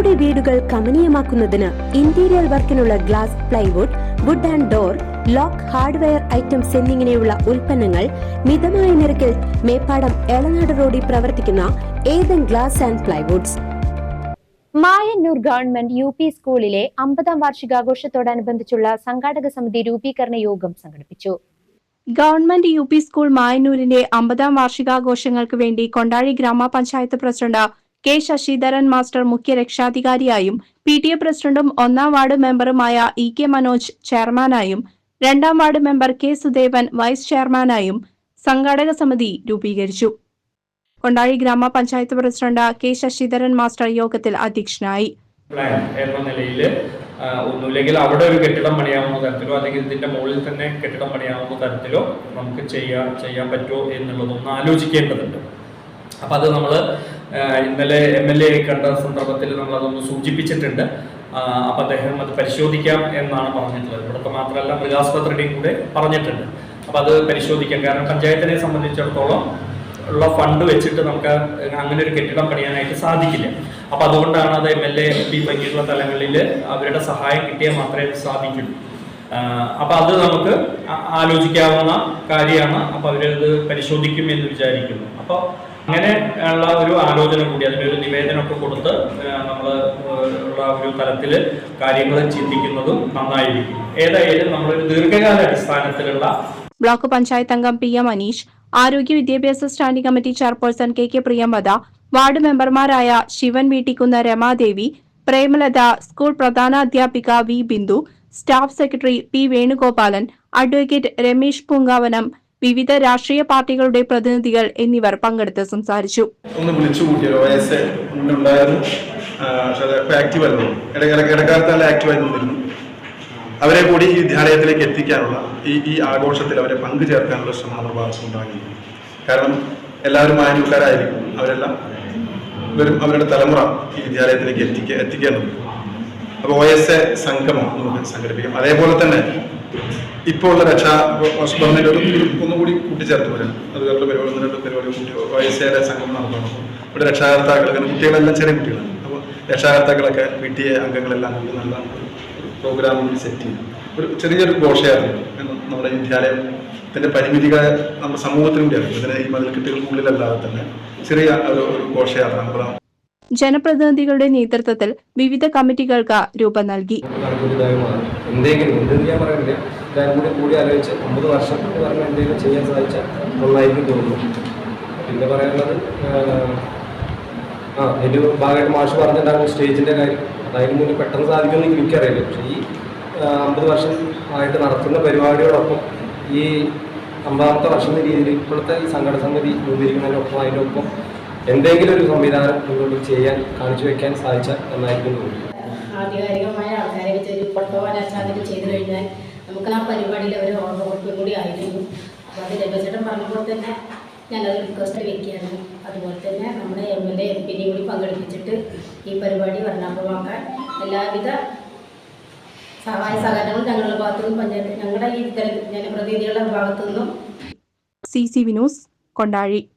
നിങ്ങളുടെ വീടുകൾ കമനീയമാക്കുന്നതിന് ഇന്റീരിയർ വർക്കിനുള്ള glass, plywood, wood and door, lock, hardware items എന്നിങ്ങനെയുള്ള ഉൽപ്പന്നങ്ങൾ മിതമായ നിരക്കിൽ മേപ്പാടം എളനാട് റോഡിൽ പ്രവർത്തിക്കുന്ന Ethan glass and plywoods. Mayannur government UP സ്കൂളിലെ 50ാം വാർഷികാഘോഷത്തോടനുബന്ധിച്ചുള്ള സംഘാടക സമിതി രൂപീകരണ യോഗം സംഘടിപ്പിച്ചു. ഗവൺമെന്റ് UP സ്കൂൾ മായന്നൂരിന്റെ 50ാം വാർഷികാഘോഷങ്ങൾക്ക് വേണ്ടി കൊണ്ടാഴി ഗ്രാമപഞ്ചായത്ത് പ്രസിഡന്റ് K. ശശിധരൻ മാസ്റ്റർ മുഖ്യ രക്ഷാധികാരിയായും PTA പ്രസിഡന്റും 1ാം വാർഡ് മെമ്പറുമായ EK മനോജ് ചെയർമാനായും 2ാം ward member K. Sudevan vice ചെയർമാനായും സംഘാടക സമിതി രൂപീകരിച്ചു. കൊണ്ടാഴി ഗ്രാമപഞ്ചായത്ത് പ്രസിഡന്റ് K. ശശിധരൻ മാസ്റ്റർ യോഗത്തിൽ അധ്യക്ഷനായി. എന്ന നിലയിൽ ഒന്നുമില്ലെങ്കിൽ അവിടെ ഒരു കെട്ടിടം പണിയാവുന്ന തരത്തിലോ അല്ലെങ്കിൽ ഇതിന്റെ മുകളിൽ തന്നെ കെട്ടിടം പണിയാവുന്ന തരത്തിലോ നമുക്ക് ചെയ്യാൻ പറ്റുമോ എന്നുള്ളതൊന്ന് ആലോചിക്കേണ്ടതുണ്ട്. അപ്പം അത് നമ്മൾ ഇന്നലെ MLA കണ്ട സന്ദർഭത്തിൽ നമ്മൾ അതൊന്ന് സൂചിപ്പിച്ചിട്ടുണ്ട്. അപ്പം അദ്ദേഹം അത് പരിശോധിക്കാം എന്നാണ് പറഞ്ഞിട്ടുള്ളത്. ഇവിടുത്തെ മാത്രമല്ല മൃഗാസ്പത്രിയുടെയും കൂടെ പറഞ്ഞിട്ടുണ്ട്. അപ്പം അത് പരിശോധിക്കാം. കാരണം പഞ്ചായത്തിനെ സംബന്ധിച്ചിടത്തോളം ഉള്ള ഫണ്ട് വെച്ചിട്ട് നമുക്ക് അങ്ങനെ ഒരു കെട്ടിടം പണിയാനായിട്ട് സാധിക്കില്ല. അപ്പം അതുകൊണ്ടാണ് അത് MLA MP പങ്കിയുള്ള തലങ്ങളിൽ അവരുടെ സഹായം കിട്ടിയാൽ മാത്രമേ സാധിക്കുള്ളൂ. അപ്പം അത് നമുക്ക് ആലോചിക്കാവുന്ന കാര്യമാണ്. അപ്പം അവരത് പരിശോധിക്കും എന്ന് വിചാരിക്കുന്നു. അപ്പോൾ അങ്ങനെ ഉള്ള ഒരു ആലോചന കൂടി അതിനൊരു നിവേദനമൊക്കെ കൊടുത്ത് നമ്മൾ ഉള്ള ഒരു തലത്തിൽ കാര്യങ്ങൾ ചിന്തിക്കുന്നതും നന്നായിരിക്കും. ഏതായാലും നമ്മളൊരു ദീർഘകാല അടിസ്ഥാനത്തിലുള്ള ബ്ലോക്ക് പഞ്ചായത്ത് അംഗം PM അനീഷ്, ആരോഗ്യ വിദ്യാഭ്യാസ standing committee chairperson KK Priyamatha, ward മെമ്പർമാരായ ശിവൻ വീട്ടിക്കുന്ന രമാദേവി, പ്രേമലത, സ്കൂൾ പ്രധാനാധ്യാപിക V. Bindu, staff secretary P. Venugopalan, advocate Ramesh Poonkavanam, വിവിധ രാഷ്ട്രീയ പാർട്ടികളുടെ പ്രതിനിധികൾ എന്നിവർ പങ്കെടുത്ത് സംസാരിച്ചു. അവരെ കൂടി ഈ വിദ്യാലയത്തിലേക്ക് എത്തിക്കാനുള്ള ഈ ആഘോഷത്തിൽ അവരെ പങ്കു ചേർക്കാനുള്ള ശ്രമം നമ്മുടെ ഭാഗത്തുനിന്നുണ്ടാകില്ല. കാരണം എല്ലാവരും മായന്നൂർക്കാരായിരിക്കും. അവരെല്ലാം അവരുടെ തലമുറ ഈ വിദ്യാലയത്തിലേക്ക് എത്തിക്കേണ്ടതുണ്ട്. അപ്പോൾ OSA സംഗമം നമുക്ക് സംഘടിപ്പിക്കാം. അതേപോലെ തന്നെ ഇപ്പോൾ ഉള്ള രക്ഷാബന്ധത്തിൽ ഒന്നുകൂടി കൂട്ടിച്ചേർത്ത് വരാം. അതുപോലുള്ള പരിപാടി 1-2 പരിപാടി കൂട്ടി OSAയുടെ സംഗമം നടത്തണം. ഇവിടെ രക്ഷാകർത്താക്കൾ, കുട്ടികളെല്ലാം ചെറിയ കുട്ടികളാണ്. അപ്പോൾ രക്ഷാകർത്താക്കളൊക്കെ PTA അംഗങ്ങളെല്ലാം കൂടി നല്ല പ്രോഗ്രാം കൂടി സെറ്റ് ചെയ്യും. ഒരു ചെറിയൊരു ഘോഷയാത്ര നമ്മുടെ വിദ്യാലയത്തിൻ്റെ പരിമിതികളെ നമ്മുടെ സമൂഹത്തിനും കൂടി അറിയും. ഇതിന് ഈ മതിൽക്കെട്ടുകൾക്കുള്ളിലല്ലാതെ തന്നെ ചെറിയ ഒരു ഘോഷയാത്ര നമ്മൾ ജനപ്രതിനിധികളുടെ നേതൃത്വത്തിൽ വിവിധ കമ്മിറ്റികൾക്ക് രൂപം നൽകി. കൂടി ആലോചിച്ച് 50 വർഷം എന്ന് പറഞ്ഞാൽ എന്തെങ്കിലും ചെയ്യാൻ സാധിച്ചാൽ നന്നായിരിക്കും തോന്നുന്നു. പിന്നെ പറയാനുള്ളത് എൻ്റെ ഭാഗമായിട്ട് മാഷ് പറഞ്ഞിട്ടുണ്ടാകുന്ന സ്റ്റേജിൻ്റെ കാര്യം. അതിന് മുന്നേ പെട്ടെന്ന് സാധിക്കുമെന്ന് എനിക്കറിയില്ല. പക്ഷേ ഈ 50 വർഷം ആയിട്ട് നടത്തുന്ന പരിപാടിയോടൊപ്പം ഈ 50ാമത്തെ വർഷം എന്ന രീതിയിൽ ഇപ്പോഴത്തെ ഈ സംഘടന സമിതി രൂപീകരിക്കുന്നതിനൊപ്പം അതിനൊപ്പം എന്തെങ്കിലും ഒരു സംവിധാനം മുന്നോട്ട് ചെയ്യാൻ കാണിച്ചു വെക്കാൻ സാധിച്ചാൽ നന്നായിരിക്കും തോന്നുന്നു. ആധികാരികമായ ആൾക്കാരെ വെച്ച് ഇപ്പോഴത്തെ വരാച്ചാതിരി ചെയ്തു കഴിഞ്ഞാൽ നമുക്ക് ആ പരിപാടിയിൽ ഒരു ഓർമ്മ കൊടുക്കുകയും കൂടി ആയിരുന്നു. അപ്പോൾ അത് രമേശേട്ടൻ പറഞ്ഞപ്പോൾ തന്നെ ഞാനത് റിക്വസ്റ്റ് വയ്ക്കുകയാണ്. അതുപോലെ തന്നെ നമ്മുടെ MLA MP കൂടി പങ്കെടുപ്പിച്ചിട്ട് ഈ പരിപാടി വർണ്ണാഭമാക്കാൻ എല്ലാവിധ സഹായ സഹകരണങ്ങളും ഞങ്ങളുടെ ഭാഗത്തുനിന്നും പഞ്ചായത്ത് ഞങ്ങളുടെ ഈ ജനപ്രതിനിധികളുടെ ഭാഗത്തു നിന്നും. CCV news, Kondazhy.